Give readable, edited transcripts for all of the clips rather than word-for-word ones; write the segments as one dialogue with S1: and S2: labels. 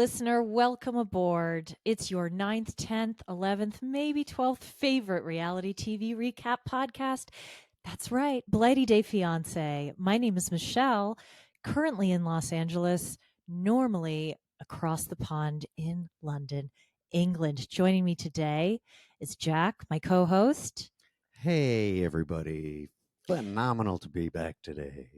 S1: listener. Welcome aboard. It's your 9th, 10th, 11th, maybe 12th favorite reality TV recap podcast. That's right, Blighty Day Fiancé. My name is Michelle, currently in Los Angeles, normally across the pond in London, England. Joining me today is Jack, my co-host.
S2: Hey, everybody. Phenomenal to be back today.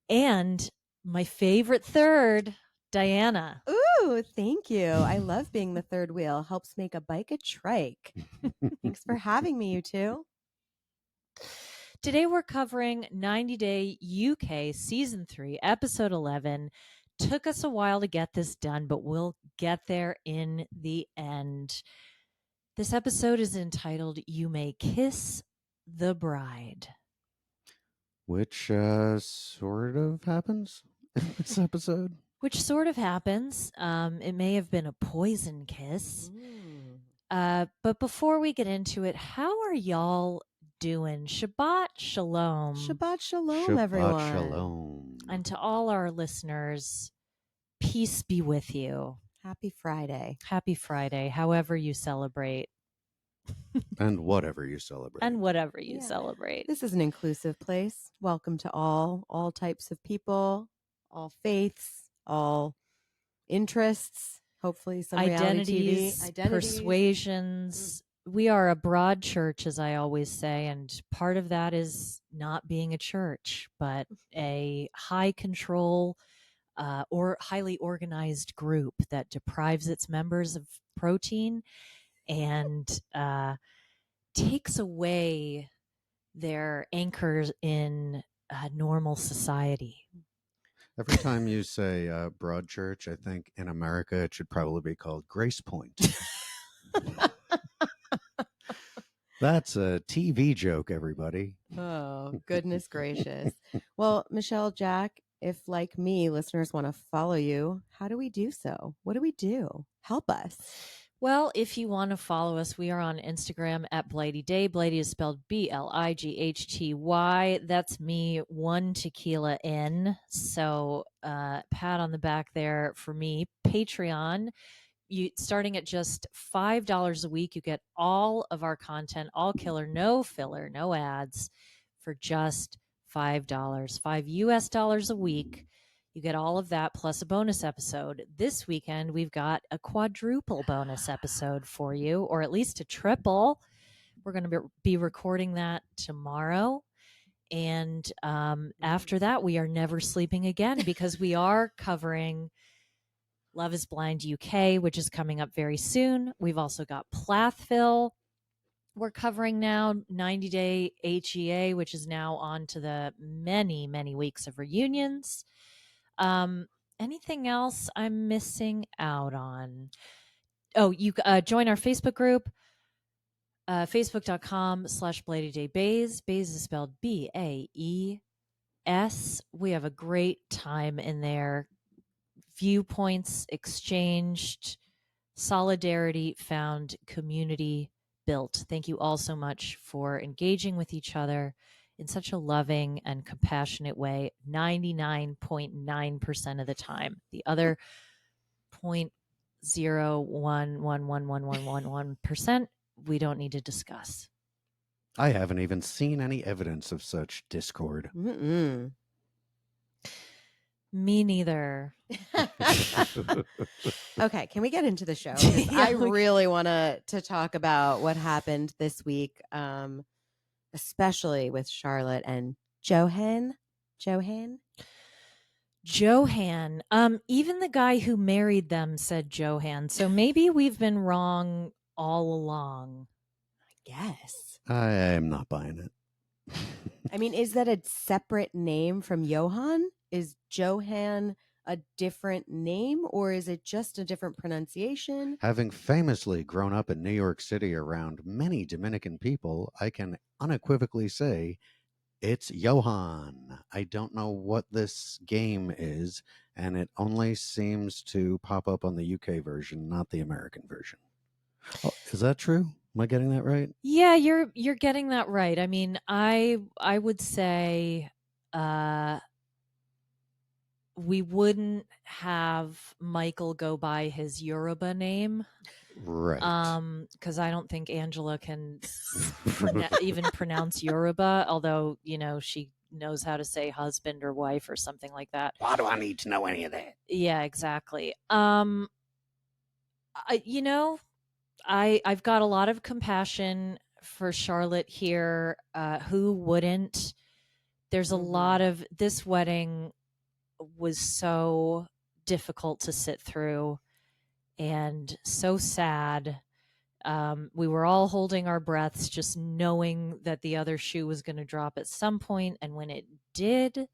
S1: And my favorite third, Diana.
S3: Ooh, thank you. I love being the third wheel. Helps make a bike a trike. Thanks for having me, you two.
S1: Today we're covering 90 Day UK Season 3, Episode 11. Took us a while to get this done, but we'll get there in the end. This episode is entitled You May Kiss the Bride.
S2: Which sort of happens in this episode.
S1: Which sort of happens. It may have been a poison kiss. But before we get into it, how are y'all doing? Shabbat Shalom.
S3: Shabbat Shalom,
S2: Shabbat
S3: everyone.
S2: Shalom.
S1: And to all our listeners, peace be with you.
S3: Happy Friday.
S1: Happy Friday, however you celebrate.
S2: And whatever you celebrate.
S1: And whatever you celebrate.
S3: This is an inclusive place. Welcome to all types of people, all faiths, all interests, hopefully some
S1: Identities,
S3: reality TV.
S1: persuasions. We are a broad church, as I always say, and part of that is not being a church, but a high control or highly organized group that deprives its members of protein and takes away their anchors in normal society.
S2: Every time you say broad church, I think in America it should probably be called Grace Point. That's a TV joke, everybody.
S3: Oh, goodness gracious. Well, Michelle, Jack, if like me, listeners want to follow you, how do we do so? What do we do? Help us.
S1: Well, if you want to follow us, we are on Instagram at Blighty Day. Blighty is spelled Blighty. That's me, one tequila in. So pat on the back there for me. Patreon, starting at just $5 a week, you get all of our content, all killer, no filler, no ads, for just $5, $5 a week. You get all of that plus a bonus episode. This weekend, we've got a quadruple bonus episode for you, or at least a triple. We're going to be recording that tomorrow. And after that, we are never sleeping again because we are covering Love is Blind UK, which is coming up very soon. We've also got Plathville. We're covering now 90 Day HEA, which is now on to the many, many weeks of reunions. Anything else I'm missing out on? Oh, you join our Facebook group, facebook.com/BladyDayBays. Bays is spelled BAES. We have a great time in there. Viewpoints exchanged, solidarity found, community built. Thank you all so much for engaging with each other in such a loving and compassionate way 99.9% of the time. The other 0.01111111% we don't need to discuss.
S2: I haven't even seen any evidence of such discord.
S3: Mm-mm.
S1: Me neither.
S3: Okay, can we get into the show? 'Cause I really want to talk about what happened this week, especially with Charlotte and Johan. Johan.
S1: Even the guy who married them said Johan. So maybe we've been wrong all along.
S3: I guess.
S2: I am not buying it.
S3: I mean, is that a separate name from Johan? Is Johan a different name, or is it just a different pronunciation?
S2: Having famously grown up in New York City around many Dominican people, I can unequivocally say it's Johan. I don't know what this game is, and it only seems to pop up on the UK version, not the American version. Oh, is that true? Am I getting that right?
S1: Yeah, you're getting that right. I mean, I would say we wouldn't have Michael go by his Yoruba name.
S2: Right.
S1: Because I don't think Angela can even pronounce Yoruba, although, she knows how to say husband or wife or something like that.
S2: Why do I need to know any of that?
S1: Yeah, exactly. I've got a lot of compassion for Charlotte here. Who wouldn't? There's a lot of this wedding was so difficult to sit through and so sad. We were all holding our breaths, just knowing that the other shoe was going to drop at some point. And when it did,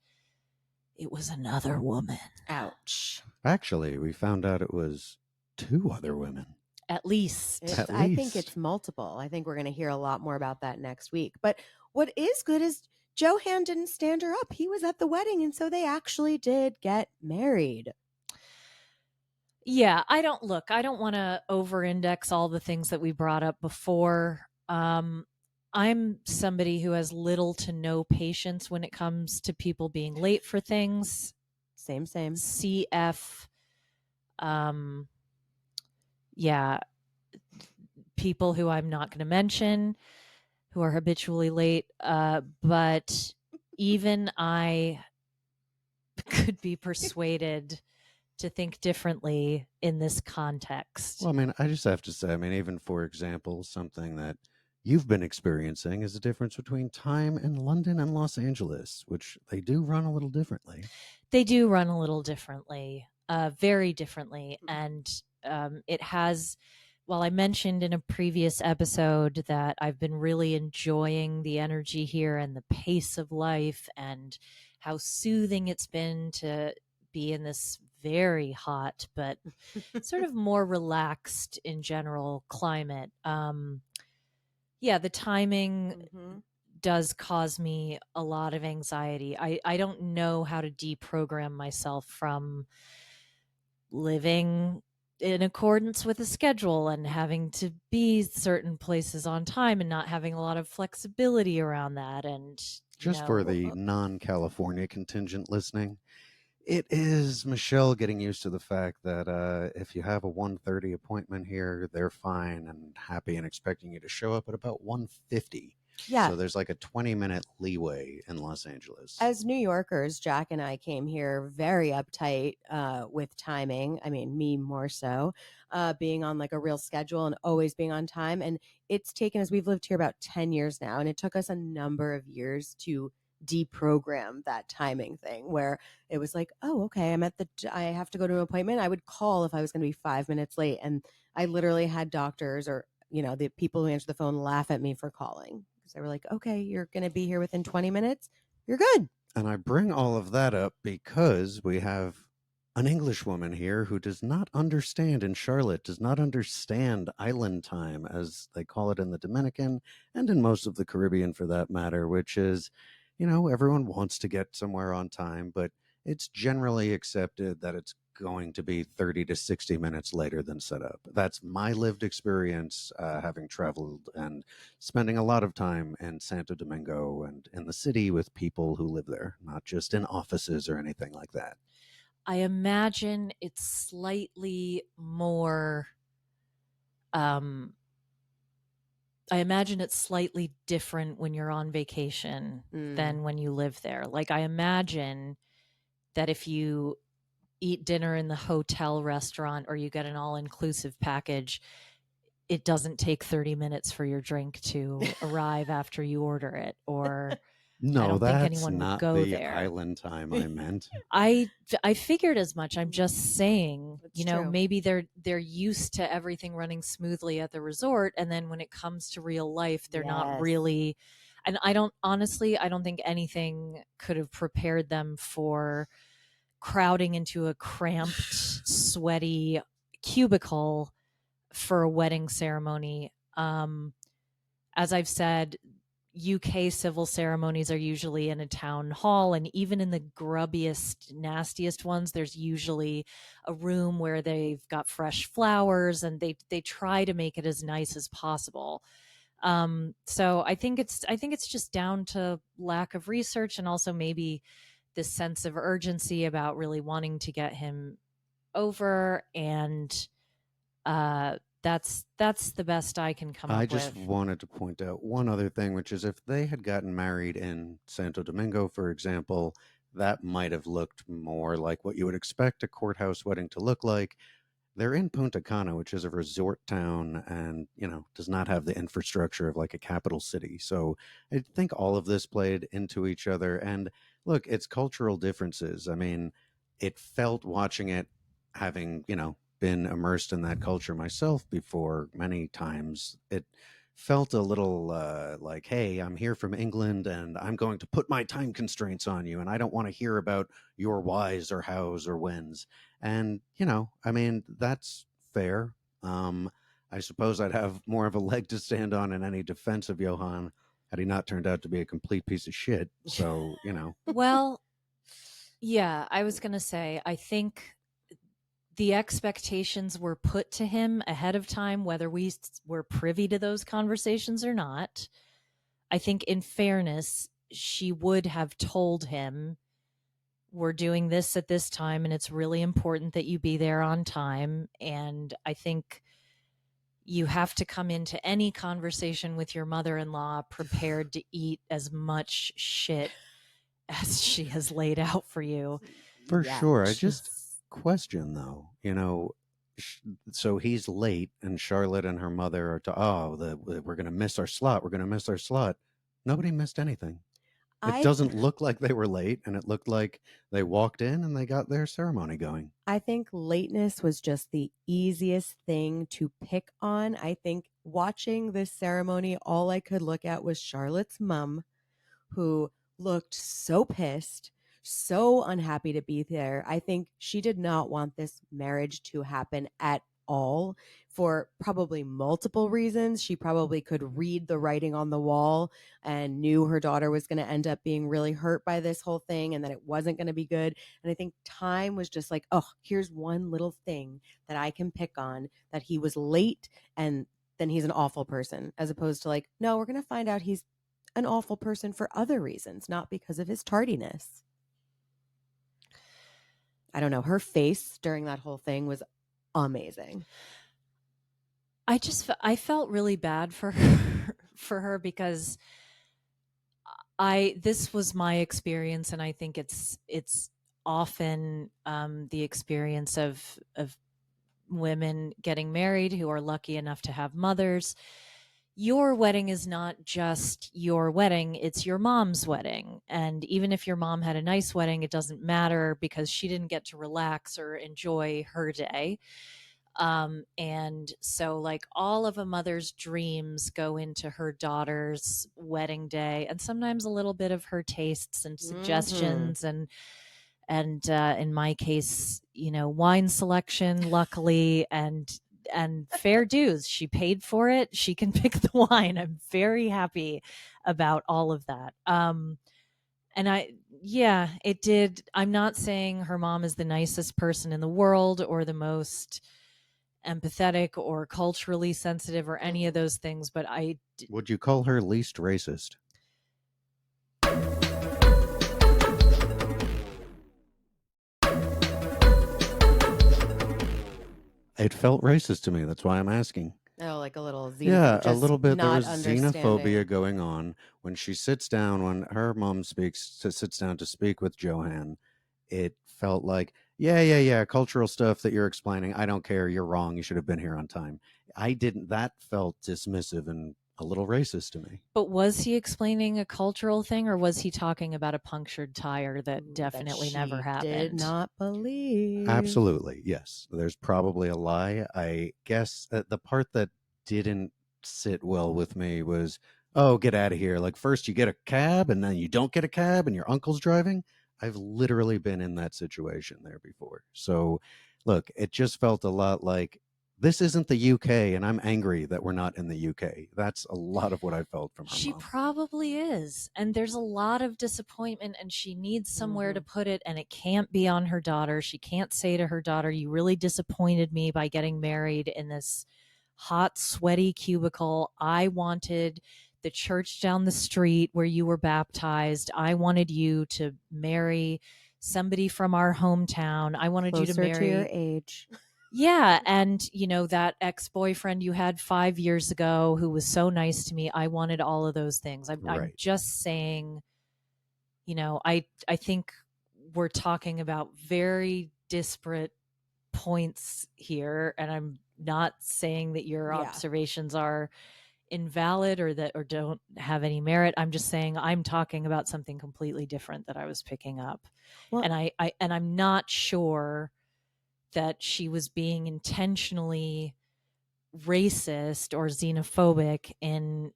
S1: it was another woman.
S3: Ouch.
S2: Actually, we found out it was 2 other women.
S1: At least.
S3: I think it's multiple. I think we're going to hear a lot more about that next week. But what is good is Johan didn't stand her up. He was at the wedding, and so they actually did get married.
S1: Yeah, I don't want to over-index all the things that we brought up before. I'm somebody who has little to no patience when it comes to people being late for things.
S3: Same.
S1: CF. Yeah, people who I'm not going to mention who are habitually late. But even I could be persuaded to think differently in this context.
S2: Well, I mean, I just have to say, even for example, something that you've been experiencing is the difference between time in London and Los Angeles, which they do run a little differently.
S1: They do run a little differently, very differently. And it has, well, I mentioned in a previous episode that I've been really enjoying the energy here and the pace of life and how soothing it's been to be in this very hot, but sort of more relaxed in general climate. Yeah, the timing does cause me a lot of anxiety. I don't know how to deprogram myself from living in accordance with a schedule and having to be certain places on time and not having a lot of flexibility around that. And
S2: just for the non-California contingent listening, it is Michelle getting used to the fact that if you have a 1:30 appointment here, they're fine and happy and expecting you to show up at about 1:50.
S3: Yeah.
S2: So there's like a 20-minute leeway in Los Angeles.
S3: As New Yorkers, Jack and I came here very uptight with timing. I mean, me more so, being on like a real schedule and always being on time. And it's taken us, we've lived here about 10 years now, and it took us a number of years to deprogram that timing thing where it was like, oh, okay, I have to go to an appointment. I would call if I was going to be 5 minutes late. And I literally had doctors or, the people who answer the phone laugh at me for calling. They were like, okay, you're going to be here within 20 minutes. You're good.
S2: And I bring all of that up because we have an English woman here who does not understand in Charlotte, does not understand island time, as they call it in the Dominican and in most of the Caribbean for that matter, which is, everyone wants to get somewhere on time, but it's generally accepted that it's going to be 30 to 60 minutes later than set up. That's my lived experience, having traveled and spending a lot of time in Santo Domingo and in the city with people who live there, not just in offices or anything like that.
S1: I imagine it's slightly more I imagine it's slightly different when you're on vacation than when you live there. Like, I imagine that if you eat dinner in the hotel restaurant or you get an all-inclusive package, it doesn't take 30 minutes for your drink to arrive after you order it. Or
S2: no,
S1: I don't think anyone
S2: not
S1: would go
S2: the
S1: there.
S2: Island time I meant.
S1: I figured as much. I'm just saying,
S3: That's true.
S1: maybe they're used to everything running smoothly at the resort, and then when it comes to real life, they're not really. And I don't think anything could have prepared them for crowding into a cramped, sweaty cubicle for a wedding ceremony. As I've said, UK civil ceremonies are usually in a town hall, and even in the grubbiest, nastiest ones, there's usually a room where they've got fresh flowers, and they try to make it as nice as possible. So I think it's just down to lack of research, and also maybe this sense of urgency about really wanting to get him over, and that's the best I can come
S2: I
S1: up
S2: just
S1: with.
S2: wanted to point out one other thing, which is if they had gotten married in Santo Domingo, for example, that might have looked more like what you would expect a courthouse wedding to look like. They're in Punta Cana, which is a resort town and, does not have the infrastructure of like a capital city. So I think all of this played into each other. And look, it's cultural differences. I mean, it felt watching it, having, been immersed in that culture myself before many times, it felt a little like, hey, I'm here from England and I'm going to put my time constraints on you. And I don't want to hear about your whys or hows or whens. And, I mean, that's fair. I suppose I'd have more of a leg to stand on in any defense of Johan had he not turned out to be a complete piece of shit. So,
S1: Well, yeah, I was going to say, I think the expectations were put to him ahead of time, whether we were privy to those conversations or not. I think, in fairness, she would have told him, we're doing this at this time, and it's really important that you be there on time. And I think you have to come into any conversation with your mother-in-law prepared to eat as much shit as she has laid out for you.
S2: for
S3: Yeah,
S2: sure. I just question, though, sh- so he's late, and Charlotte and her mother are we're going to miss our slot. We're going to miss our slot. Nobody missed anything. It
S3: I
S2: doesn't look like they were late, and it looked like they walked in and they got their ceremony going.
S3: I think lateness was just the easiest thing to pick on. I think watching this ceremony, all I could look at was Charlotte's mom, who looked so pissed, so unhappy to be there. I think she did not want this marriage to happen at all for probably multiple reasons. She probably could read the writing on the wall and knew her daughter was going to end up being really hurt by this whole thing and that it wasn't going to be good. And I think time was just like, oh, here's one little thing that I can pick on, that he was late and then he's an awful person, as opposed to like, no, we're going to find out he's an awful person for other reasons, not because of his tardiness. I don't know. Her face during that whole thing was amazing.
S1: I felt really bad for her, because this was my experience, and I think it's often the experience of women getting married who are lucky enough to have mothers. Your wedding is not just your wedding, it's your mom's wedding. And even if your mom had a nice wedding, it doesn't matter because she didn't get to relax or enjoy her day. And so, like, all of a mother's dreams go into her daughter's wedding day, and sometimes a little bit of her tastes and suggestions, and in my case, wine selection, luckily, and fair dues. She paid for it. She can pick the wine. I'm very happy about all of that. And yeah, it did. I'm not saying her mom is the nicest person in the world or the most empathetic or culturally sensitive or any of those things, but
S2: Would you call her least racist? It felt racist to me. That's why I'm asking.
S3: Oh, like a little
S2: Yeah, a
S3: just
S2: little bit. There
S3: not
S2: was xenophobia
S3: understanding.
S2: going on when she sits down, when her mom sits down to speak with Johan. It felt like, yeah, cultural stuff that you're explaining. I don't care. You're wrong. You should have been here on time. I didn't. That felt dismissive and a little racist to me.
S1: But was he explaining a cultural thing, or was he talking about a punctured tire that
S3: That
S1: definitely
S3: she
S1: never
S3: did
S1: happened?
S3: not believe.
S2: Absolutely. Yes. There's probably a lie. I guess the part that didn't sit well with me was, oh, get out of here. Like, first you get a cab and then you don't get a cab and your uncle's driving. I've literally been in that situation there before. So, look, it just felt a lot like this isn't the UK and I'm angry that we're not in the UK. That's a lot of what I felt from her
S1: She
S2: mom.
S1: probably is. And there's a lot of disappointment, and she needs somewhere to
S3: Mhm.
S1: put it, and it can't be on her daughter. She can't say to her daughter, you really disappointed me by getting married in this hot, sweaty cubicle. I wanted the church down the street where you were baptized. I wanted you to marry somebody from our hometown. I wanted you to
S3: Closer to your
S1: marry.
S3: age.
S1: Yeah. And, that ex-boyfriend you had 5 years ago who was so nice to me, I wanted all of those things. I'm
S2: Right.
S1: just saying, I think we're talking about very disparate points here. And I'm not saying that your
S3: Yeah.
S1: observations are invalid or don't have any merit. I'm just saying I'm talking about something completely different that I was picking up.
S3: Well,
S1: And I'm not sure that she was being intentionally racist or xenophobic in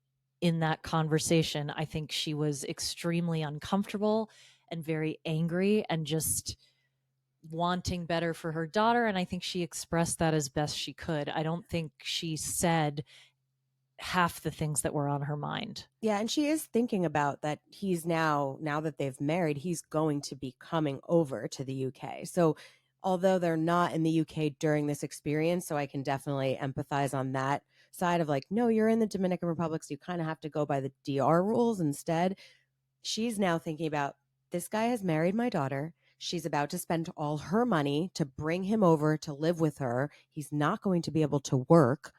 S1: that conversation. I think she was extremely uncomfortable and very angry and just wanting better for her daughter, and I think she expressed that as best she could. I don't think she said half the things that were on her mind.
S3: yeah, and she is thinking about that he's now that they've married, he's going to be coming over to the UK. So although they're not in the UK during this experience, so I can definitely empathize on that side of like, no, you're in the Dominican Republic, so you kind of have to go by the DR rules instead. She's now thinking about, this guy has married my daughter. She's about to spend all her money to bring him over to live with her. He's not going to be able to work.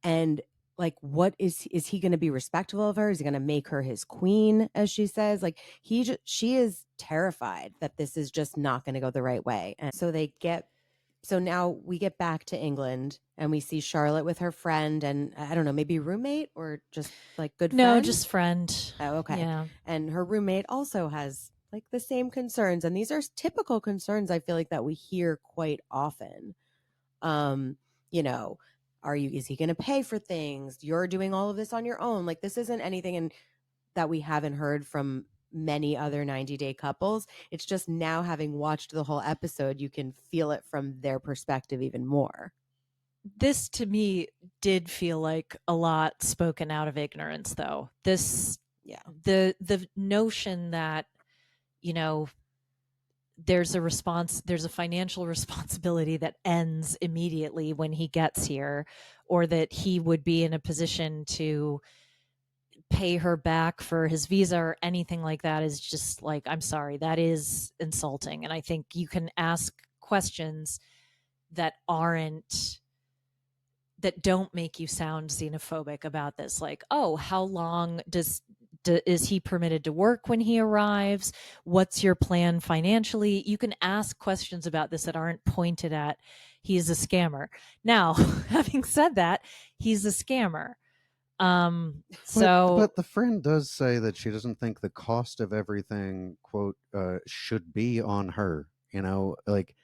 S3: And like, what is he going to be respectful of her? Is he going to make her his queen, as she says? Like, she is terrified that this is just not going to go the right way. And so now we get back to England and we see Charlotte with her friend and I don't know, maybe roommate or just like good friend.
S1: No, just friend.
S3: Oh, okay.
S1: Yeah.
S3: And her roommate also has like the same concerns. And these are typical concerns I feel like that we hear quite often. You know, is he going to pay for things? You're doing all of this on your own. Like, this isn't anything that we haven't heard from many other 90-day couples. It's just now, having watched the whole episode, you can feel it from their perspective even more.
S1: This to me did feel like a lot spoken out of ignorance, though.
S3: Yeah.
S1: The notion that, there's a financial responsibility that ends immediately when he gets here, or that he would be in a position to pay her back for his visa or anything like that is just like, I'm sorry, that is insulting. And I think you can ask questions that don't make you sound xenophobic about this. Like, oh, how long is he permitted to work when he arrives? What's your plan financially? You can ask questions about this that aren't pointed at, he's a scammer. Now, having said that, he's a scammer.
S2: But the friend does say that she doesn't think the cost of everything, quote, should be on her. Like,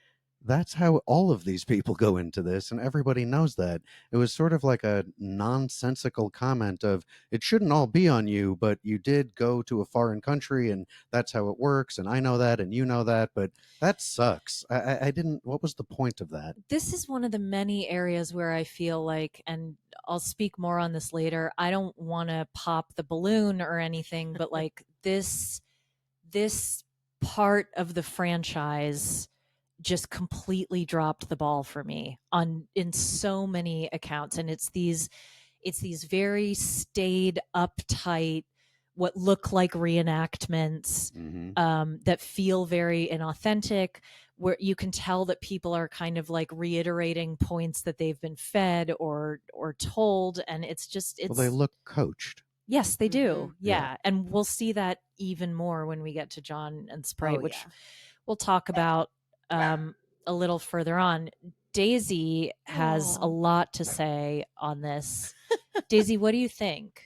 S2: that's how all of these people go into this, and everybody knows that. It was sort of like a nonsensical comment of, it shouldn't all be on you, but you did go to a foreign country, and that's how it works, and I know that, and you know that, but that sucks. I didn't. What was the point of that?
S1: This is one of the many areas where I feel like, and I'll speak more on this later, I don't want to pop the balloon or anything, but like this part of the franchise just completely dropped the ball for me in so many accounts. And it's these very staid, uptight, what look like reenactments, that feel very inauthentic, where you can tell that people are kind of like reiterating points that they've been fed or told. And
S2: Well, they look coached.
S1: Yes, they do.
S3: Mhm.
S1: Yeah. And we'll see that even more when we get to John and Sprite,
S3: Oh,
S1: which
S3: yeah.
S1: we'll talk about a little further on. Daisy has a
S3: Aw.
S1: lot to say on this. Daisy, what do you think?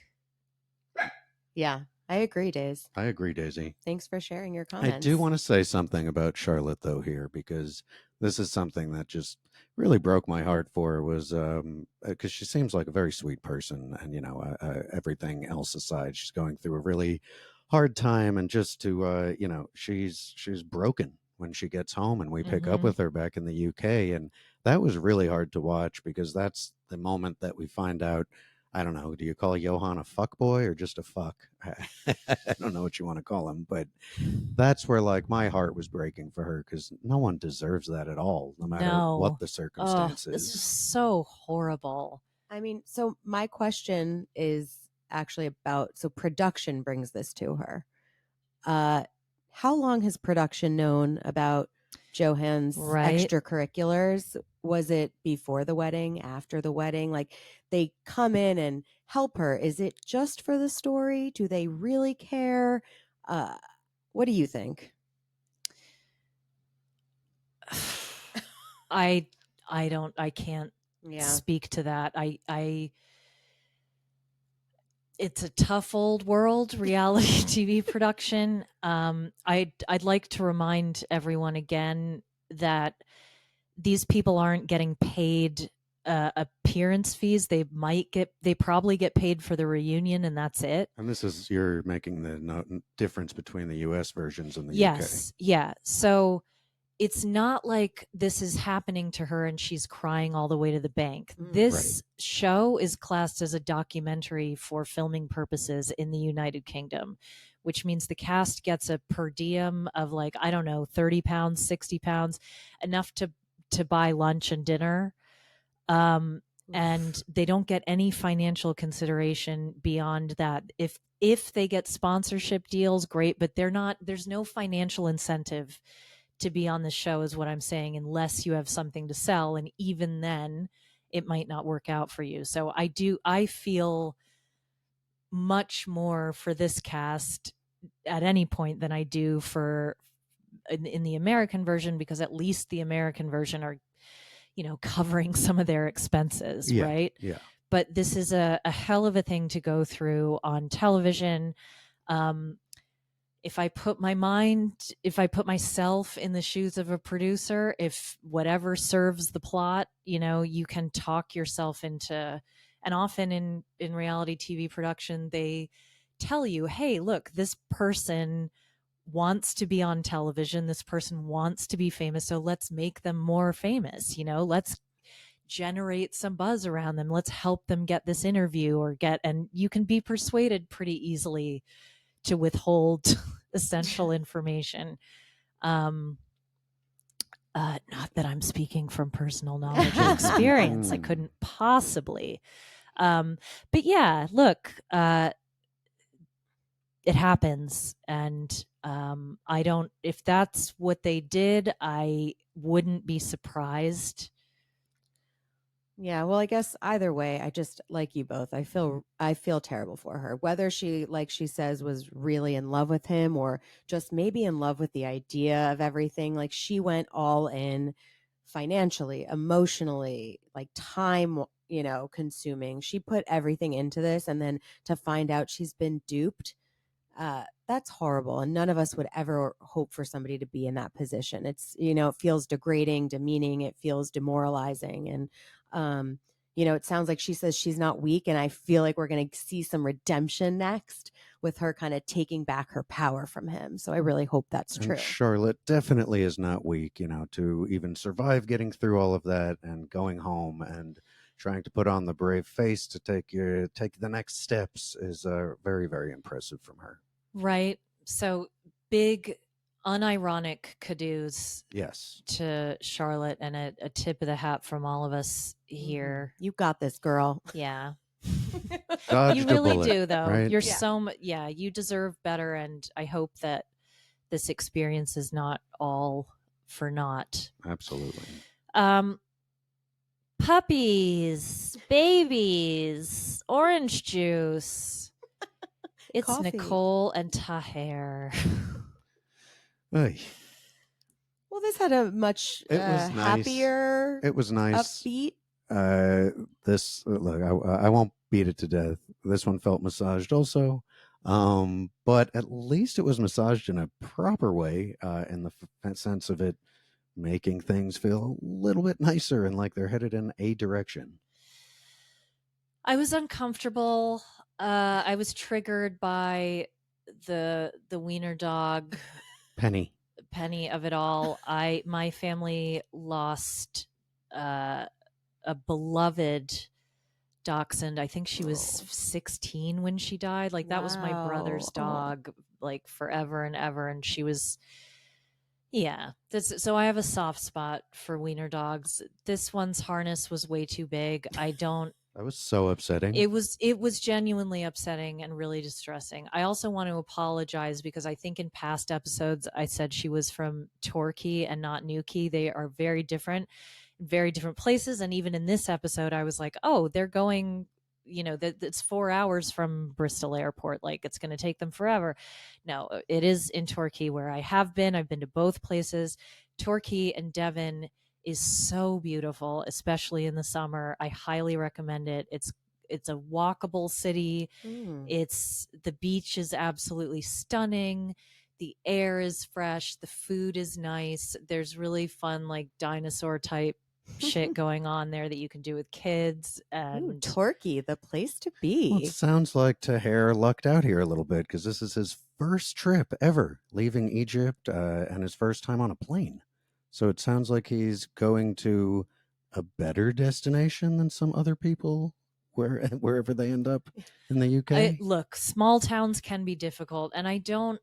S3: Yeah, I agree, Days.
S2: I agree, Daisy.
S3: Thanks for sharing your
S2: I
S3: comments.
S2: do want to say something about Charlotte, though, here, because this is something that just really broke my heart for her, was because she seems like a very sweet person. And, everything else aside, she's going through a really hard time. And just to, she's broken when she gets home and we pick up
S1: Mhm.
S2: with her back in the UK. And that was really hard to watch, because that's the moment that we find out. I don't know. Do you call Johan a fuck boy or just a fuck? I don't know what you want to call him, but that's where like my heart was breaking for her, because no one deserves that at all, no matter what
S1: No.
S2: the
S1: Oh,
S2: circumstance
S1: this is
S2: is.
S1: so horrible.
S3: I mean, so my question is, actually about, so production brings this to her. How long has production known about Johan's
S1: Right.
S3: extracurriculars? Was it before the wedding, after the wedding? Like, they come in and help her. Is it just for the story? Do they really care? What do you think?
S1: I can't
S3: Yeah.
S1: speak to that. It's a tough old world, reality TV production. I'd like to remind everyone again that these people aren't getting paid appearance fees. They probably get paid for the reunion, and that's it.
S2: And this is, you're making the difference between the US versions and the
S1: Yes, yeah. So it's not like this is happening to her and she's crying all the way to the bank.
S3: Mm.
S1: This show is classed as a documentary for filming purposes in the United Kingdom, which means the cast gets a per diem of, like, I don't know, 30 pounds, 60 pounds, enough to buy lunch and dinner. And they don't get any financial consideration beyond that. If they get sponsorship deals, great, but there's no financial incentive to be on the show, is what I'm saying, unless you have something to sell. And even then, it might not work out for you. So I feel much more for this cast at any point than I do for in the American version, because at least the American version are, covering some of their expenses,
S2: Yeah,
S1: right?
S2: yeah.
S1: But this is a hell of a thing to go through on television. If I put myself in the shoes of a producer, if whatever serves the plot, you can talk yourself into, and often in reality TV production, they tell you, hey, look, this person wants to be on television. This person wants to be famous. So let's make them more famous. Let's generate some buzz around them. Let's help them get this interview and you can be persuaded pretty easily to withhold essential information. Not that I'm speaking from personal knowledge or experience. I couldn't possibly. But yeah, look, it happens. And if that's what they did, I wouldn't be surprised.
S3: Yeah, well, I guess either way, I just, like you both, I feel terrible for her. Whether she, like she says, was really in love with him or just maybe in love with the idea of everything. Like, she went all in financially, emotionally, like time, consuming. She put everything into this, and then to find out she's been duped, that's horrible. And none of us would ever hope for somebody to be in that position. It feels degrading, demeaning, it feels demoralizing. And, it sounds like she says she's not weak. And I feel like we're going to see some redemption next with her kind of taking back her power from him. So I really hope that's true.
S2: And Charlotte definitely is not weak, to even survive getting through all of that and going home and trying to put on the brave face to take the next steps is very, very impressive from her.
S1: Right. So big, unironic kudos
S2: Yes.
S1: to Charlotte, and a tip of the hat from all of us here.
S3: You got this, girl.
S1: Yeah.
S2: Dodged
S1: You
S2: a
S1: really
S2: bullet,
S1: do, though.
S2: right?
S1: You're
S3: Yeah.
S1: so much. Yeah, you deserve better, and I hope that this experience is not all for naught.
S2: Absolutely.
S1: Puppies, babies, orange juice. It's
S3: Coffee.
S1: Nicole and Tahare.
S2: Ay,
S3: Well, this had a much
S2: It was nice.
S3: happier,
S2: it was nice.
S3: upbeat.
S2: This look, I won't beat it to death. This one felt massaged also, but at least it was massaged in a proper way, in the sense of it making things feel a little bit nicer and like they're headed in a direction.
S1: I was uncomfortable. I was triggered by the wiener dog
S2: Penny.
S1: of it all. My family lost a beloved dachshund. I think she was 16 when she died. Like, that was my brother's dog, like, forever and ever. And she was, yeah. So I have a soft spot for wiener dogs. This one's harness was way too big. I don't
S2: That was so upsetting.
S1: It was genuinely upsetting and really distressing. I also want to apologize because I think in past episodes I said she was from Torquay and not Newquay. They are very different, very different places. And even in this episode, I was like, oh, they're going, it's 4 hours from Bristol Airport. Like it's going to take them forever. No, it is in Torquay where I have been. I've been to both places. Torquay and Devon is so beautiful, especially in the summer. I highly recommend it. It's a walkable city.
S3: Mm.
S1: It's the beach is absolutely stunning. The air is fresh. The food is nice. There's really fun like dinosaur type shit going on there that you can do with kids.
S3: Ooh,
S1: And
S3: Torquay, the place to
S2: Well, it
S3: be.
S2: sounds like Tahare lucked out here a little bit because this is his first trip ever leaving Egypt and his first time on a plane. So it sounds like he's going to a better destination than some other people wherever they end up in the UK.
S1: look, small towns can be difficult, and I don't.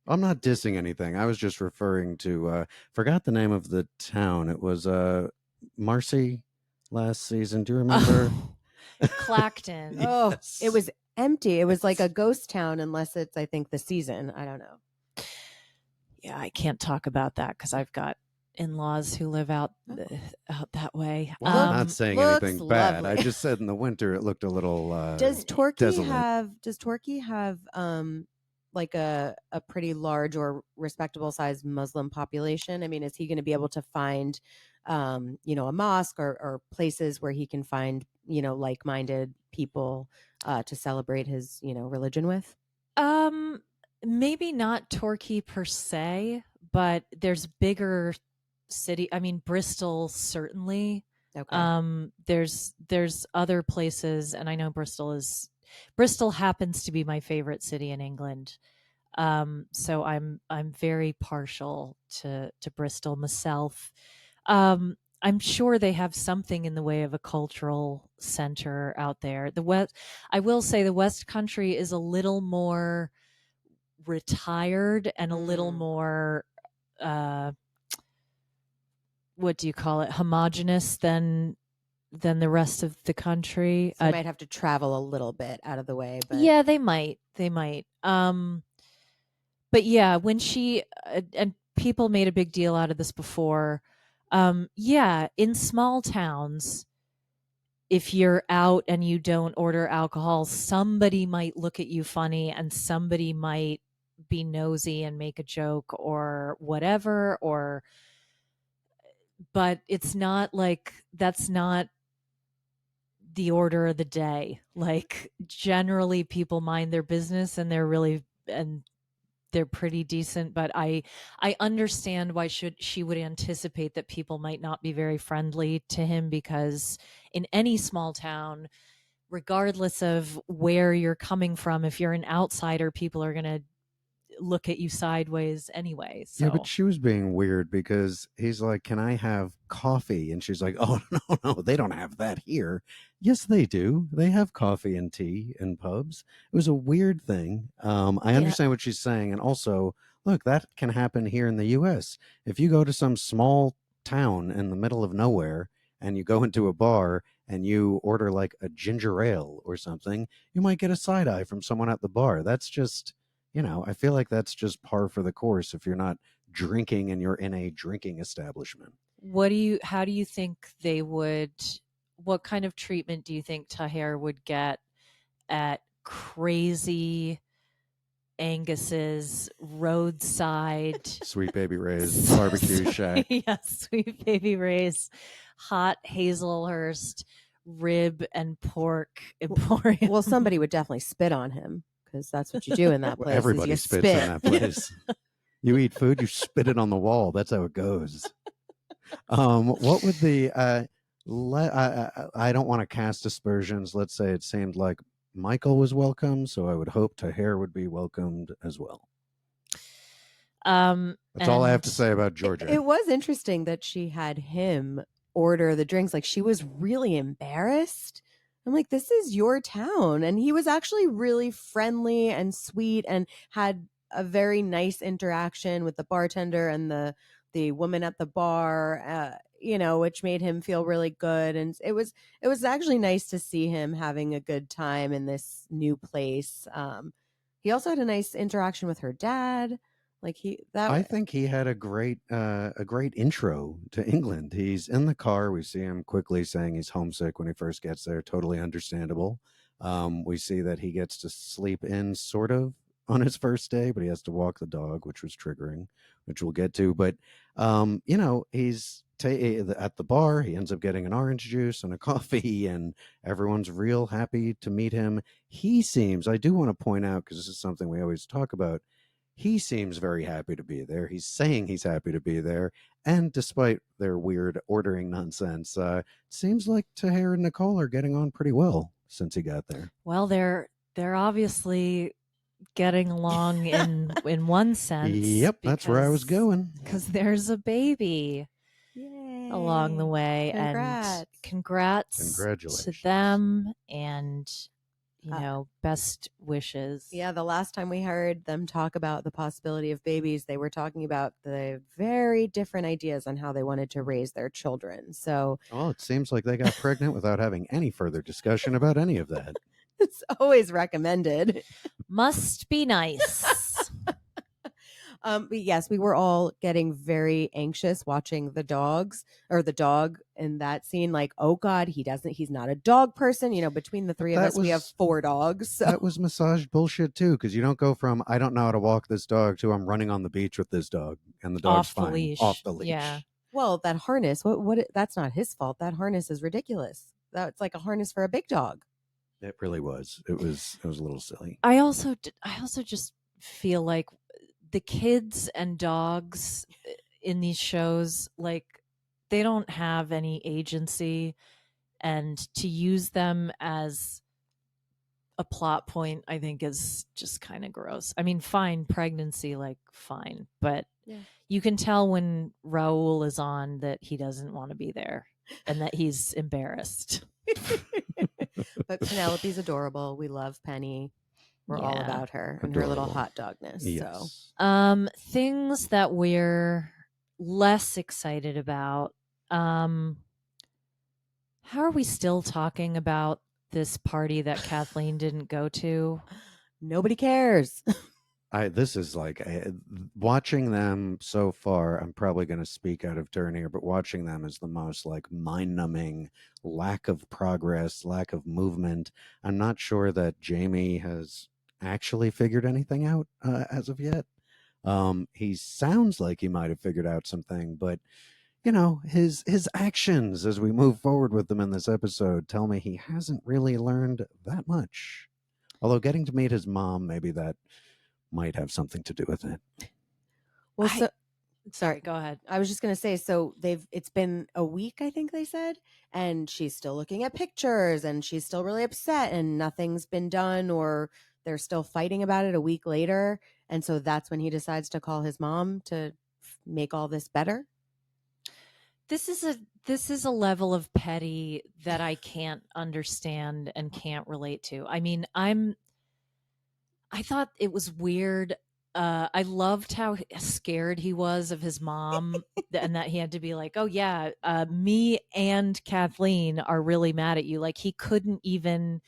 S2: I'm not dissing anything. I was just referring to forgot the name of the town. It was Marcy last season. Do you remember?
S1: Clacton.
S3: Oh,
S2: Yes.
S3: it was empty. It was like a
S2: Yes.
S3: ghost town, unless it's, I think, the season. I don't know.
S1: Yeah, I can't talk about that because I've got in-laws who live out
S3: Oh.
S1: out that way.
S2: Well, I'm not saying
S3: looks
S2: anything bad. I
S3: lovely.
S2: just said in the winter it looked a little
S3: Does Torquay
S2: desolate.
S3: have like a pretty large or respectable sized Muslim population? I mean, is he going to be able to find a mosque or places where he can find, like-minded people to celebrate his, religion with?
S1: Maybe not Torquay per se, but there's bigger city. I mean, Bristol certainly.
S3: Okay.
S1: There's other places, and I know Bristol happens to be my favorite city in England. So I'm very partial to Bristol myself. I'm sure they have something in the way of a cultural center out there. I will say the West Country is a little more retired and a little more uh what do you call it, homogenous than the rest of the country.
S3: So you might have to travel a little bit out of the way, but
S1: Yeah, they might but yeah, when she and people made a big deal out of this before. Yeah, in small towns, if you're out and you don't order alcohol, somebody might look at you funny and somebody might be nosy and make a joke or whatever, but it's not like that's not the order of the day. Like generally people mind their business and they're pretty decent, but I understand why she would anticipate that people might not be very friendly to him, because in any small town, regardless of where you're coming from, if you're an outsider, people are going to look at you sideways anyway.
S2: Yeah, but
S1: So
S2: she was being weird because he's like, "Can I have coffee?" And she's like, "Oh no, they don't have that here." Yes, they do. They have coffee and tea in pubs. It was a weird thing. I
S1: yeah,
S2: understand what she's saying, and also, look, that can happen here in the U.S. If you go to some small town in the middle of nowhere and you go into a bar and you order like a ginger ale or something, you might get a side eye from someone at the bar. That's just, I feel like that's just par for the course if you're not drinking and you're in a drinking establishment.
S1: how do you think what kind of treatment do you think Tahir would get at crazy Angus's roadside
S2: Sweet Baby Ray's barbecue shack.
S1: Yes, Sweet Baby Ray's hot Hazelhurst rib and pork emporium?
S3: well, somebody would definitely spit on him, because that's what you do in that
S2: Well,
S3: place. Is
S2: everybody
S3: you
S2: spits
S3: spit.
S2: in that place. You eat food, you spit it on the wall. That's how it goes. What would the I don't want to cast aspersions. Let's say it seemed like Michael was welcome, so I would hope Tahir would be welcomed as well. That's all I have to say about Georgia.
S3: It was interesting that she had him order the drinks. Like, she was really embarrassed. I'm like, this is your town. And he was actually really friendly and sweet and had a very nice interaction with the bartender and the the woman at the bar, which made him feel really good. And it was actually nice to see him having a good time in this new place. He also had a nice interaction with her dad. Like
S2: I think he had a great intro to England. He's in the car. We see him quickly saying he's homesick when he first gets there. Totally understandable. We see that he gets to sleep in sort of on his first day, but he has to walk the dog, which was triggering, which we'll get to. But he's at the bar. He ends up getting an orange juice and a coffee, and everyone's real happy to meet him. He seems. I do want to point out, because this is something we always talk about, he seems very happy to be there. He's saying he's happy to be there. And despite their weird ordering nonsense, it seems like Tahare and Nicole are getting on pretty well since he got there.
S1: Well, they're obviously getting along in one sense.
S2: Yep, that's where I was going.
S1: Because there's a baby
S3: Yay.
S1: along the way.
S3: Congrats.
S1: And congrats
S2: Congratulations
S1: to them, and best wishes.
S3: Yeah, the last time we heard them talk about the possibility of babies, they were talking about the very different ideas on how they wanted to raise their children. So,
S2: well, it seems like they got pregnant without having any further discussion about any of that.
S3: It's always recommended.
S1: Must be nice.
S3: But yes, we were all getting very anxious watching the dog in that scene. Like, oh God, he's not a dog person. Between the three of us, we have 4 dogs. So.
S2: That was massage bullshit too, because you don't go from I don't know how to walk this dog to I'm running on the beach with this dog and the dog's fine. Off the leash.
S1: Yeah.
S3: Well, that harness, that's not his fault. That harness is ridiculous. That's like a harness for a big dog.
S2: It really was. It was a little silly.
S1: I also just feel like the kids and dogs in these shows, like, they don't have any agency, and to use them as a plot point, I think, is just kind of gross. I mean, fine, pregnancy, like, fine, but you can tell when Raul is on that he doesn't want to be there and that he's embarrassed.
S3: But Penelope's adorable. We love Penny. We're all about her and her little hot dogness.
S2: Yes.
S3: So,
S1: things that we're less excited about. How are we still talking about this party that Kathleen didn't go to?
S3: Nobody cares.
S2: This is like watching them so far. I'm probably going to speak out of turn here, but watching them is the most like mind-numbing lack of progress, lack of movement. I'm not sure that Jamie has actually figured anything out as of yet. He sounds like he might have figured out something, but his actions as we move forward with them in this episode tell me he hasn't really learned that much. Although getting to meet his mom, maybe that might have something to do with it.
S3: Well,
S1: sorry, go ahead.
S3: I was just going to say, so it's been a week, I think they said, and she's still looking at pictures and she's still really upset and nothing's been done, or they're still fighting about it a week later. And so that's when he decides to call his mom to make all this better.
S1: This is a level of petty that I can't understand and can't relate to. I mean, I thought it was weird. I loved how scared he was of his mom and that he had to be like, oh yeah, me and Kathleen are really mad at you. Like, he couldn't even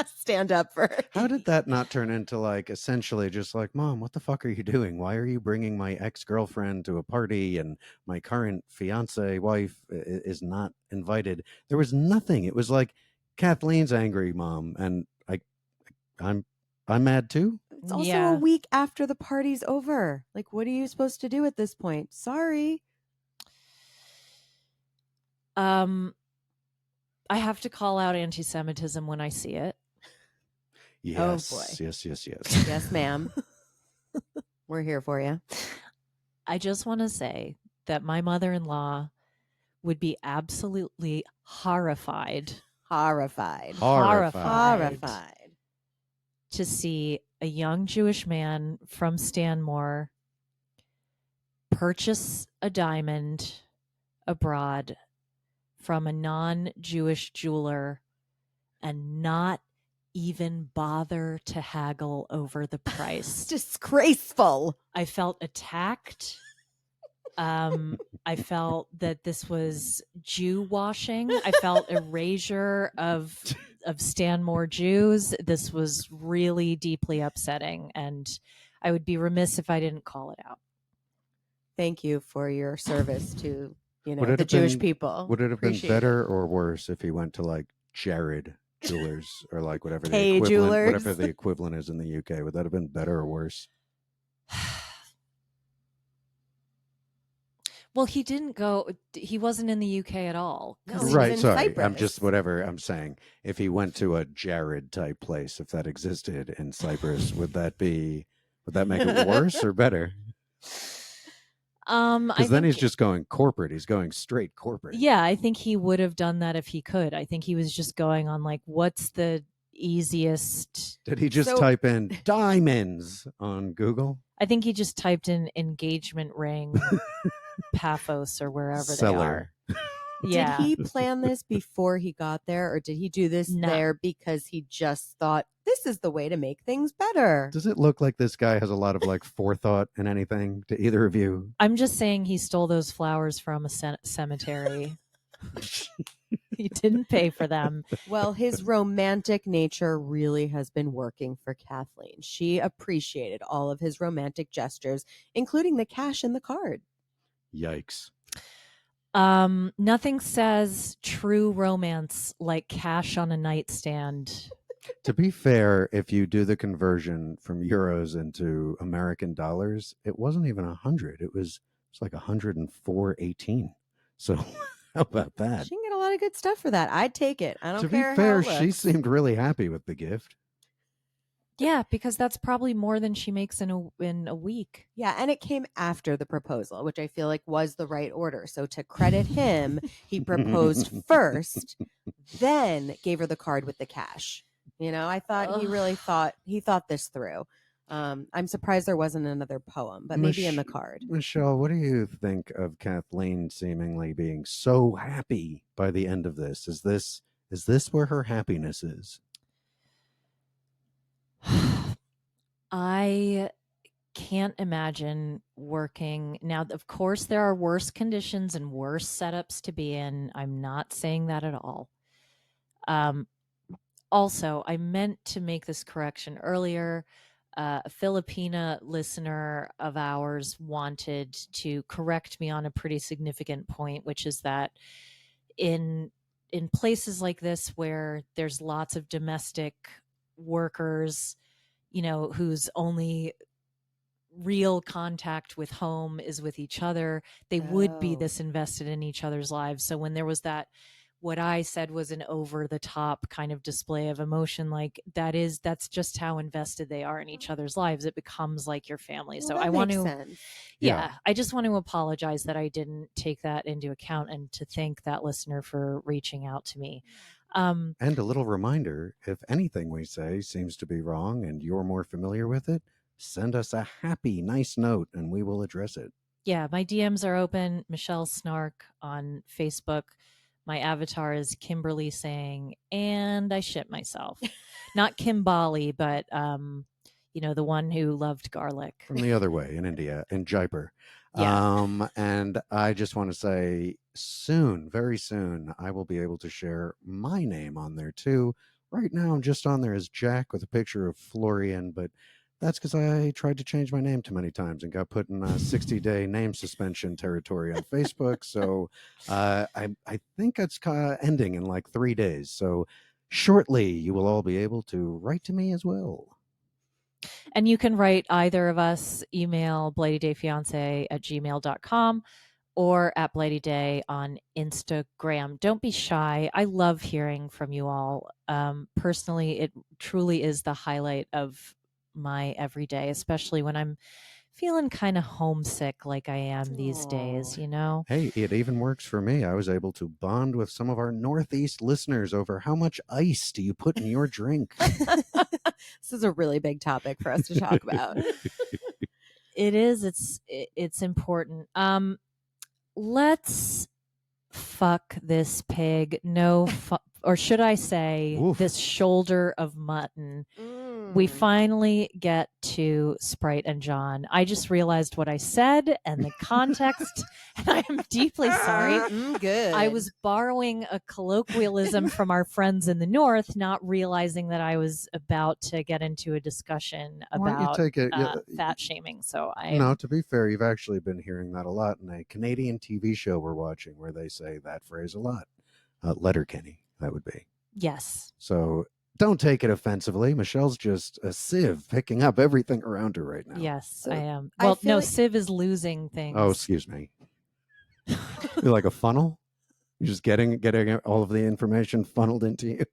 S3: stand up for her.
S2: How did that not turn into like essentially just like, Mom, what the fuck are you doing? Why are you bringing my ex-girlfriend to a party and my current fiance wife is not invited? There was nothing. It was like Kathleen's angry, Mom, and I'm mad too.
S3: It's also a week after the party's over. Like, what are you supposed to do at this point? Sorry.
S1: I have to call out anti-Semitism when I see it.
S2: Yes.
S3: Oh boy.
S2: Yes.
S3: Yes, ma'am. We're here for you.
S1: I just want to say that my mother-in-law would be absolutely horrified to see a young Jewish man from Stanmore purchase a diamond abroad from a non-Jewish jeweler and not even bother to haggle over the price.
S3: Disgraceful.
S1: I felt attacked. I felt that this was Jew washing. I felt erasure of Stanmore Jews. This was really deeply upsetting, and I would be remiss if I didn't call it out.
S3: Thank you for your service to,
S2: Would it
S3: the
S2: have
S3: Jewish
S2: been
S3: people.
S2: would it have been
S3: Appreciate it.
S2: better or worse if he went to like Jared Jewelers or like whatever the
S3: Kay Jewelers.
S2: equivalent is in the UK? Would that have been better or worse?
S1: Well, he didn't go. He wasn't in the UK at all.
S3: No, he was
S2: Right,
S3: in
S2: sorry. I'm
S3: Cyprus.
S2: just whatever I'm saying. If he went to a Jared type place, if that existed in Cyprus, would that make it worse or better? Because then he's just going corporate. He's going straight corporate.
S1: Yeah, I think he would have done that if he could. I think he was just going on like, what's the easiest?
S2: Did he just type in diamonds on Google?
S1: I think he just typed in engagement ring, Paphos or wherever
S2: Seller.
S1: they are. Yeah.
S3: Did he plan this before he got there, or did he do this there because he just thought this is the way to make things better?
S2: Does it look like this guy has a lot of like forethought in anything to either of you?
S1: I'm just saying he stole those flowers from a cemetery. He didn't pay for them.
S3: Well, his romantic nature really has been working for Kathleen. She appreciated all of his romantic gestures, including the cash in the card.
S2: Yikes.
S1: Nothing says true romance like cash on a nightstand.
S2: To be fair, if you do the conversion from euros into American dollars, it wasn't even 100. It's like 104.18. So how about that?
S3: She can get a lot of good stuff for that. I'd take it. I don't care.
S2: To be fair,
S3: how it
S2: she
S3: looks.
S2: seemed really happy with the gift.
S1: Yeah, because that's probably more than she makes in a week.
S3: Yeah, and it came after the proposal, which I feel like was the right order. So to credit him, he proposed first, then gave her the card with the cash. I thought he really thought this through. I'm surprised there wasn't another poem, but maybe in the card.
S2: Michelle, what do you think of Kathleen seemingly being so happy by the end of this? Is this where her happiness is?
S1: I can't imagine working now. Of course, there are worse conditions and worse setups to be in. I'm not saying that at all. Also, I meant to make this correction earlier. A Filipina listener of ours wanted to correct me on a pretty significant point, which is that in places like this where there's lots of domestic workers, whose only real contact with home is with each other, they would be this invested in each other's lives. So when there was that, what I said was an over the top kind of display of emotion, like that's just how invested they are in each other's lives. It becomes like your family. So I want to, I just want to apologize that I didn't take that into account, and to thank that listener for reaching out to me.
S2: And a little reminder, if anything we say seems to be wrong and you're more familiar with it, send us a happy, nice note and we will address it.
S1: Yeah, my DMs are open. Michelle Snark on Facebook. My avatar is Kimberly saying, and I shit myself. Not Kimbali, but, the one who loved garlic.
S2: From the other way in India, in Jaipur.
S3: Yeah.
S2: And I just want to say soon, very soon, I will be able to share my name on there too. Right now, I'm just on there as Jack with a picture of Florian, but that's because I tried to change my name too many times and got put in a 60-day name suspension territory on Facebook. So I think it's ending in like 3 days. So shortly, you will all be able to write to me as well.
S1: And you can write either of us, email blitydayfiance@gmail.com or at Blighty Day on Instagram. Don't be shy. I love hearing from you all. Personally, it truly is the highlight of my everyday, especially when I'm feeling kind of homesick like I am these days,
S2: Hey, it even works for me. I was able to bond with some of our Northeast listeners over how much ice do you put in your drink.
S3: This is a really big topic for us to talk about.
S1: It is. It's important. Let's fuck this pig. No, or should I say,
S2: Oof.
S1: this shoulder of mutton. we finally get to Sprite and John. I just realized what I said and the context, and I am deeply sorry.
S3: Good.
S1: I was borrowing a colloquialism from our friends in the North, not realizing that I was about to get into a discussion
S2: Why don't you
S1: about
S2: take it?
S1: fat shaming. So
S2: No, to be fair, you've actually been hearing that a lot in a Canadian TV show we're watching where they say that phrase a lot. Letterkenny, that would be.
S1: Yes.
S2: So don't take it offensively. Michelle's just a sieve picking up everything around her right now.
S1: Yes,
S3: So,
S1: I am.
S3: I
S1: Well,
S3: feel
S1: no,
S3: like-
S1: Civ is losing things.
S2: Oh, excuse me. You're like a funnel? You're just getting all of the information funneled into you.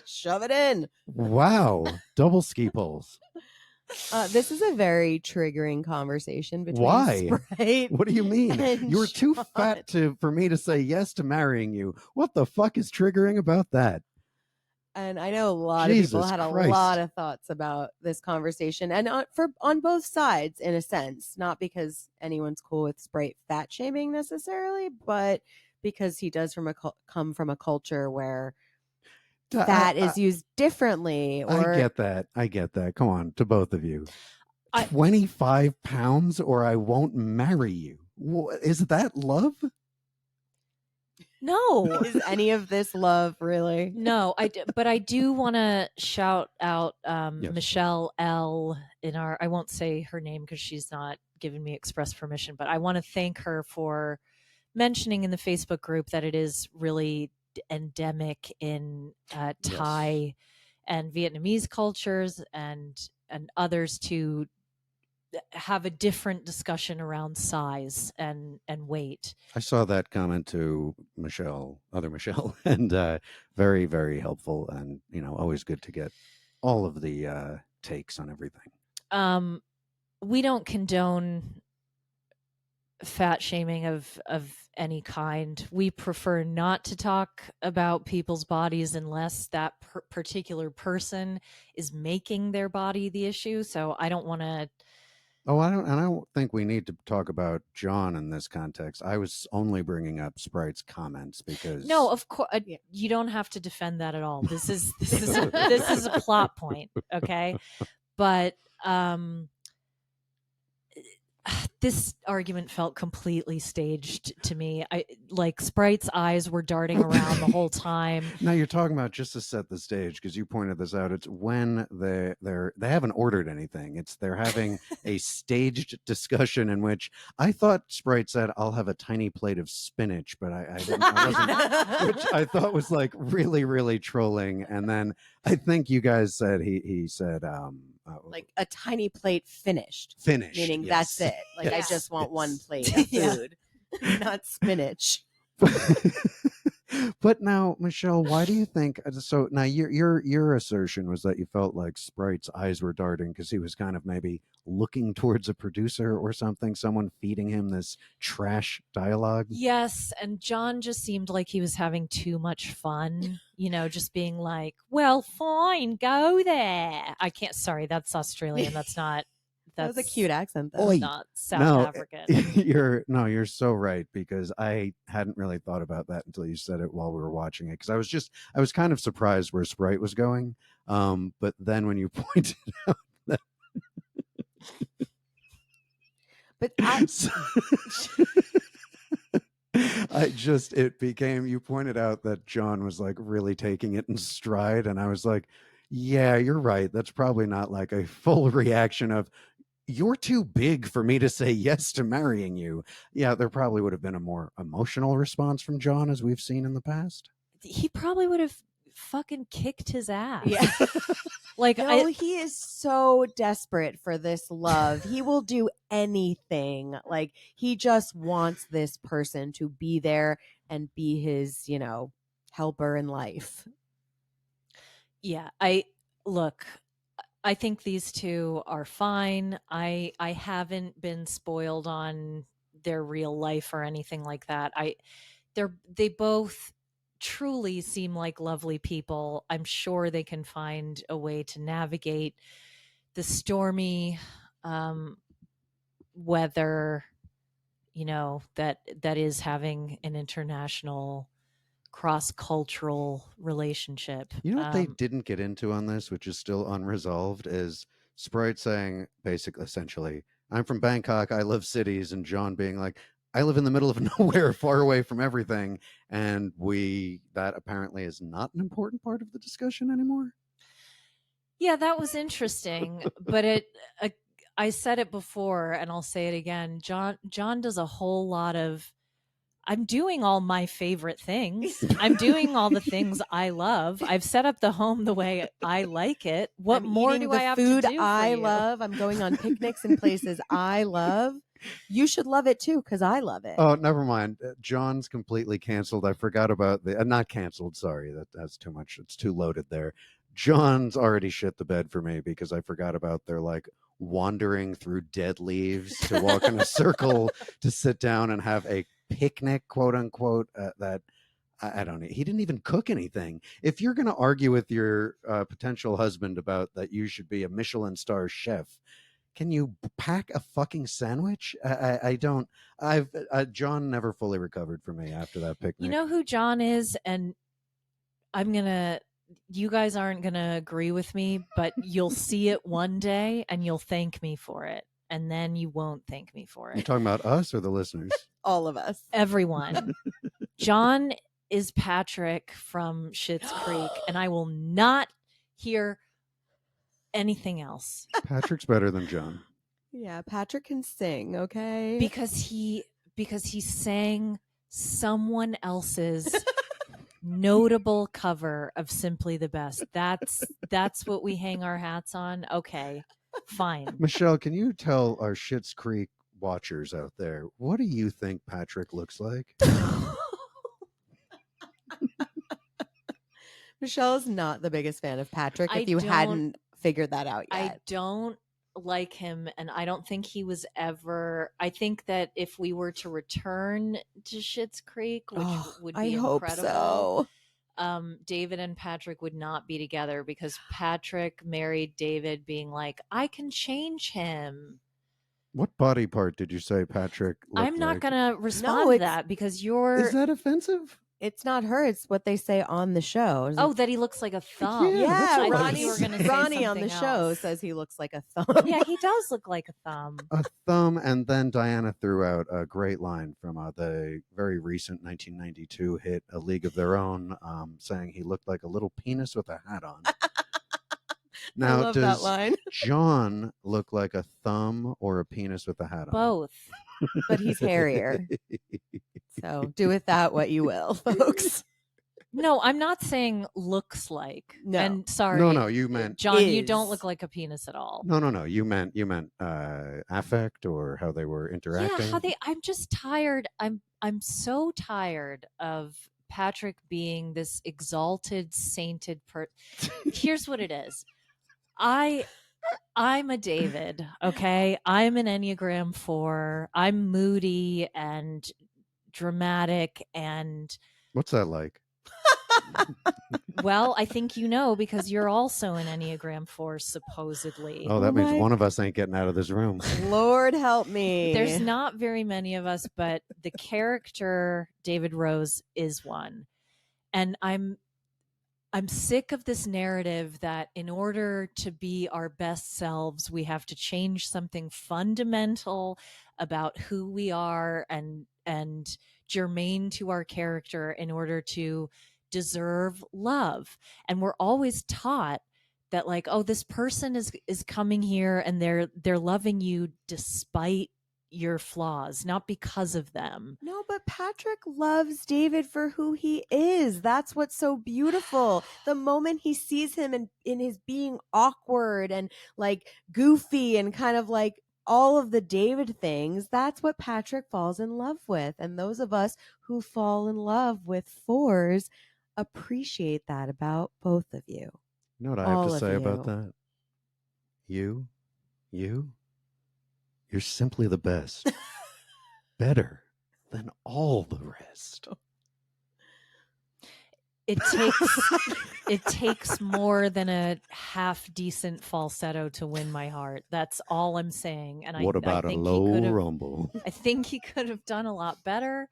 S3: Shove it in.
S2: Wow. Double ski poles.
S3: This is a very triggering conversation between
S2: Why?
S3: Sprite.
S2: What do you mean?
S3: and
S2: You were too
S3: John.
S2: fat for me to say yes to marrying you. What the fuck is triggering about that?
S3: And I know a lot of people
S2: Jesus
S3: had
S2: Christ.
S3: a lot of thoughts about this conversation, and on both sides, in a sense, not because anyone's cool with Sprite fat shaming necessarily, but because he does come from a culture where fat is used differently. Or
S2: I get that. Come on, to both of you.
S1: I-
S2: 25 pounds or I won't marry you. Is that love?
S1: No.
S3: is any of this love really?
S1: No, but I do want to shout out
S2: Yes.
S1: Michelle L in our. I won't say her name because she's not given me express permission, but I want to thank her for mentioning in the Facebook group that it is really endemic in Thai and Vietnamese cultures and others to have a different discussion around size and weight.
S2: I saw that comment to other Michelle, and very, very helpful, and always good to get all of the takes on everything.
S1: We don't condone fat shaming of any kind. We prefer not to talk about people's bodies unless that particular person is making their body the issue. So I don't want to.
S2: Oh, I don't think we need to talk about John in this context. I was only bringing up Sprite's comments because
S1: No, of course you don't have to defend that at all. This is this is a plot point, okay? But this argument felt completely staged to me. Sprite's eyes were darting around the whole time.
S2: Now you're talking about, just to set the stage, because you pointed this out, it's when they haven't ordered anything. They're having a staged discussion in which I thought Sprite said, "I'll have a tiny plate of spinach," but I wasn't, which I thought was like really, really trolling. And then I think you guys said he said
S3: like a tiny plate finished, meaning
S2: yes.
S3: that's it. Like
S2: Yes.
S3: I just want
S2: Yes.
S3: one plate of
S1: Yeah.
S3: food, not spinach.
S2: But now, Michelle, why do you think so? Now, your assertion was that you felt like Sprite's eyes were darting because he was kind of maybe looking towards a producer or something, someone feeding him this trash dialogue.
S1: Yes, and John just seemed like he was having too much fun, just being like, "Well, fine, go there." I can't. Sorry, that's Australian. That's not.
S3: That was a cute accent, though.
S2: Oi.
S1: Not South African.
S2: You're so right, because I hadn't really thought about that until you said it while we were watching it, because I was kind of surprised where Sprite was going, but then when you pointed out that
S3: But
S2: you pointed out that John was like really taking it in stride, and I was like, yeah, you're right, that's probably not like a full reaction of, "You're too big for me to say yes to marrying you." Yeah, there probably would have been a more emotional response from John, as we've seen in the past.
S1: He probably would have fucking kicked his ass.
S3: yeah.
S1: Like
S3: No, he is so desperate for this love. He will do anything. Like he just wants this person to be there and be his, helper in life.
S1: Yeah, I think these two are fine. I haven't been spoiled on their real life or anything like that. They both truly seem like lovely people. I'm sure they can find a way to navigate the stormy weather, that is having an international cross-cultural relationship.
S2: You know what they didn't get into on this, which is still unresolved, is Sprite saying basically, essentially, I'm from Bangkok, I love cities, and John being like, I live in the middle of nowhere, far away from everything, and that apparently is not an important part of the discussion anymore.
S1: Yeah, that was interesting, but I said it before and I'll say it again. John does a whole lot of I'm doing all my favorite things. I'm doing all the things I love. I've set up the home the way I like it. What
S3: I'm
S1: more
S3: eating
S1: do
S3: the
S1: I have
S3: food
S1: to do
S3: I
S1: for you?
S3: love. I'm going on picnics in places I love. You should love it too, because I love it.
S2: Oh, never mind. John's completely canceled. I forgot about not canceled. Sorry, that's too much. It's too loaded there. John's already shit the bed for me because I forgot about their like wandering through dead leaves to walk in a circle to sit down and have a picnic, quote unquote. That I don't know. He didn't even cook anything. If you're going to argue with your potential husband about that you should be a Michelin star chef, can you pack a fucking sandwich? I don't. John never fully recovered for me after that picnic.
S1: You know who John is, and you guys aren't gonna agree with me, but you'll see it one day and you'll thank me for it, and then you won't thank me for
S2: You
S1: it.
S2: talking about us or the listeners?
S3: All of us.
S1: Everyone. John is Patrick from Schitt's Creek, and I will not hear anything else
S2: Patrick's better than John.
S3: Yeah, Patrick can sing, okay?
S1: because he sang someone else's notable cover of Simply the Best. That's what we hang our hats on. Okay, fine.
S2: Michelle, can you tell our Schitt's Creek watchers out there, what do you think Patrick looks like?
S3: Michelle is not the biggest fan of Patrick, if
S1: I
S3: you
S1: don't-
S3: hadn't figured that out
S1: I
S3: yet.
S1: don't like him, and I don't think he was ever. I think that if we were to return to Schitt's Creek, which would be
S3: I hope
S1: incredible,
S3: so.
S1: David and Patrick would not be together because Patrick married David, being like, I can change him.
S2: What body part did you say Patrick looked
S1: I'm not
S2: like?
S1: gonna respond
S3: No,
S1: to that because you're.
S2: Is that offensive?
S3: It's not her, it's what they say on the show.
S1: Oh, that he looks like a thumb.
S2: Yeah, that's
S3: Yeah,
S2: all I
S3: Ronnie,
S1: you were gonna say
S3: Ronnie on the
S1: something
S3: show
S1: else.
S3: says he looks like a thumb.
S1: Yeah, he does look like a thumb.
S2: A thumb, and then Diana threw out a great line from the very recent 1992 hit "A League of Their Own," saying he looked like a little penis with a hat on. Now,
S3: I love that
S2: does
S3: line.
S2: John look like a thumb or a penis with a hat on?
S1: Both.
S3: But he's hairier. So do with that what you will, folks.
S1: No, I'm not saying looks like.
S3: No.
S1: And sorry.
S2: No, you meant
S1: John, you don't
S3: is.
S1: look like a penis at all.
S2: no. You meant affect or how they were interacting.
S1: Yeah, I'm just tired. I'm so tired of Patrick being this exalted, sainted Here's what it is. I'm a David, okay? I'm an Enneagram 4. I'm moody and dramatic and
S2: What's that like?
S1: well, I think you know because you're also an Enneagram 4 supposedly.
S2: Oh, that
S3: Oh
S2: means
S3: my-
S2: one of us ain't getting out of this room.
S3: Lord help me.
S1: There's not very many of us, but the character David Rose is one. And I'm sick of this narrative that in order to be our best selves, we have to change something fundamental about who we are and germane to our character in order to deserve love. And we're always taught that like, oh, this person is coming here and they're loving you despite your flaws, not because of them.
S3: No, but Patrick loves David for who he is. That's what's so beautiful. The moment he sees him in his being awkward and like goofy and kind of like all of the David things, that's what Patrick falls in love with. And those of us who fall in love with 4s appreciate that about both of you.
S2: You know what I have
S3: All
S2: to
S3: of
S2: say about
S3: you.
S2: that? You're simply the best. Better than all the rest.
S1: It takes more than a half decent falsetto to win my heart. That's all I'm saying. And
S2: What about
S1: I
S2: a
S1: think
S2: low
S1: he could have,
S2: rumble?
S1: I think he could have done a lot better.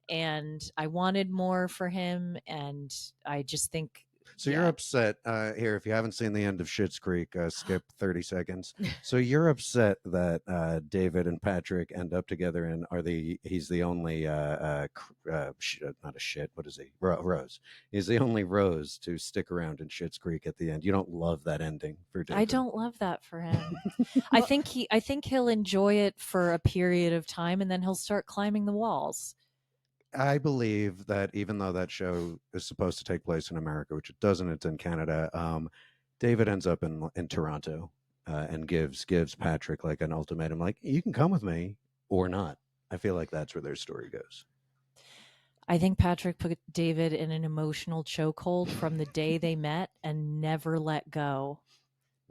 S1: and I wanted more for him, and I just think
S2: So you're upset here. If you haven't seen the end of Schitt's Creek, skip 30 seconds. So you're upset that David and Patrick end up together and he's the only not a shit. What is he? Rose. He's the only Rose to stick around in Schitt's Creek at the end. You don't love that ending for David.
S1: I don't love that for him. I think he'll enjoy it for a period of time, and then he'll start climbing the walls.
S2: I believe that even though that show is supposed to take place in America, which it doesn't, it's in Canada. David ends up in Toronto and gives Patrick like an ultimatum, like you can come with me or not. I feel like that's where their story goes.
S1: I think Patrick put David in an emotional chokehold from the day they met and never let go.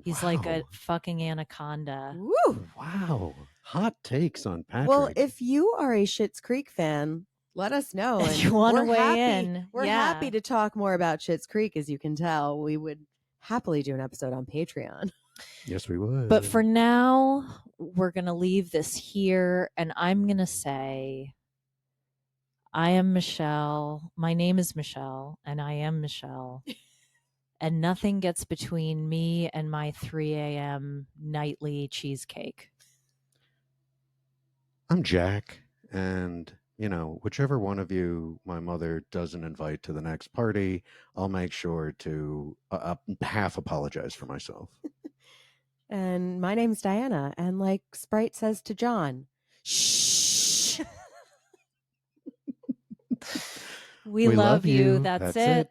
S1: He's like a fucking anaconda.
S3: Woo!
S2: Wow. Hot takes on Patrick.
S3: Well, if you are a Schitt's Creek fan, let us know. And
S1: you want to
S3: we're
S1: weigh
S3: happy,
S1: in.
S3: We're happy to talk more about Schitt's Creek, as you can tell. We would happily do an episode on Patreon.
S2: Yes, we would.
S1: But for now, we're going to leave this here, and I'm going to say, I am Michelle. My name is Michelle, and I am Michelle. And nothing gets between me and my 3 a.m. nightly cheesecake.
S2: I'm Jack, and whichever one of you my mother doesn't invite to the next party, I'll make sure to half apologize for myself.
S3: And my name's Diana, and like Sprite says to John, shh.
S1: We love you. That's it.